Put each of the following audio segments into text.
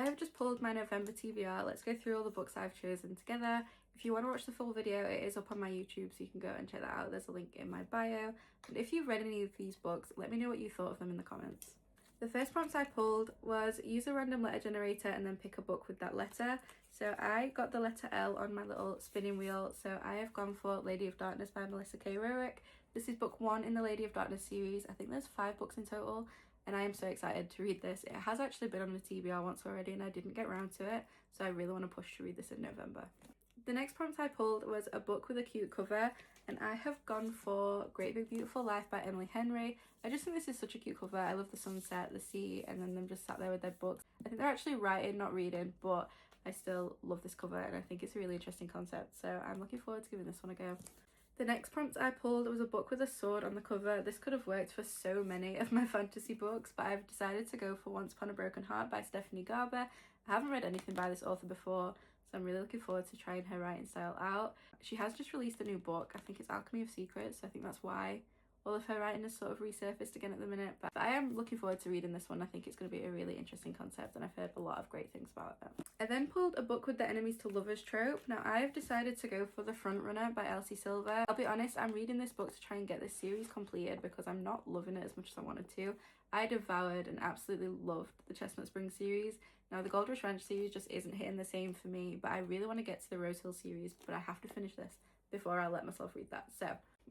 have just pulled my November TBR. Let's go through all the books I've chosen together. If you want to watch the full video, it is up on my YouTube, so you can go and check that out. There's a link in my bio. And if you've read any of these books, let me know what you thought of them in the comments. The first prompts I pulled was use a random letter generator and then pick a book with that letter. So I got the letter L on my little spinning wheel. So I have gone for Lady of Darkness by Melissa K. Roerick. This is book 1 in the Lady of Darkness series. I think there's 5 books in total, and I am so excited to read this. It has actually been on the TBR once already and I didn't get around to it, so I really want to push to read this in November. The next prompt I pulled was a book with a cute cover, and I have gone for Great Big Beautiful Life by Emily Henry. I just think this is such a cute cover. I love the sunset, the sea, and then them just sat there with their books. I think they're actually writing, not reading, but I still love this cover and I think it's a really interesting concept, so I'm looking forward to giving this one a go. The next prompt I pulled was a book with a sword on the cover. This could have worked for so many of my fantasy books, but I've decided to go for Once Upon a Broken Heart by Stephanie Garber. I haven't read anything by this author before, so I'm really looking forward to trying her writing style out. She has just released a new book. I think it's Alchemy of Secrets, so I think that's why all of her writing has sort of resurfaced again at the minute. But I am looking forward to reading this one. I think it's going to be a really interesting concept and I've heard a lot of great things about it. I then pulled a book with the enemies to lovers trope. Now I've decided to go for The Frontrunner by Elsie Silver. I'll be honest, I'm reading this book to try and get this series completed because I'm not loving it as much as I wanted to. I devoured and absolutely loved the Chestnut Springs series. Now the Gold Rush Ranch series just isn't hitting the same for me, but I really want to get to the Rose Hill series, but I have to finish this before I let myself read that. So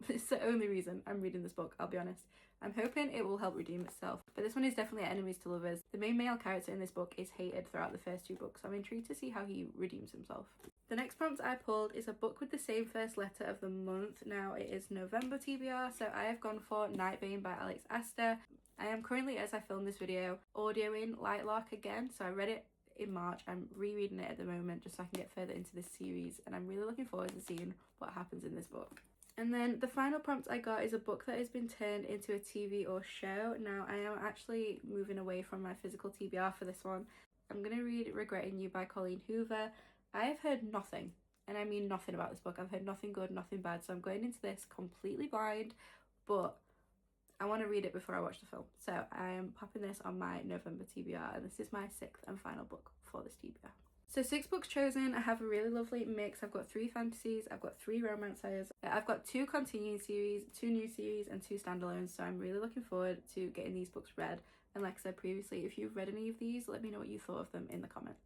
it's the only reason I'm reading this book, I'll be honest. I'm hoping it will help redeem itself, but this one is definitely enemies to lovers. The main male character in this book is hated throughout the first 2 books, so I'm intrigued to see how he redeems himself. The next prompt I pulled is a book with the same first letter of the month. Now it is November TBR, so I have gone for Nightbane by Alex Astor. I am currently, as I film this video, audioing Lightlark again, so I read it in March. I'm rereading it at the moment just so I can get further into this series, and I'm really looking forward to seeing what happens in this book. And then the final prompt I got is a book that has been turned into a TV or show. Now I am actually moving away from my physical TBR for this one. I'm going to read Regretting You by Colleen Hoover. I have heard nothing, and I mean nothing about this book. I've heard nothing good, nothing bad, so I'm going into this completely blind, but I want to read it before I watch the film. So I am popping this on my November TBR, and this is my 6th and final book for this TBR. So 6 books chosen. I have a really lovely mix. I've got 3 fantasies, I've got 3 romances, I've got 2 continuing series, 2 new series and 2 standalones, so I'm really looking forward to getting these books read. And like I said previously, if you've read any of these, let me know what you thought of them in the comments.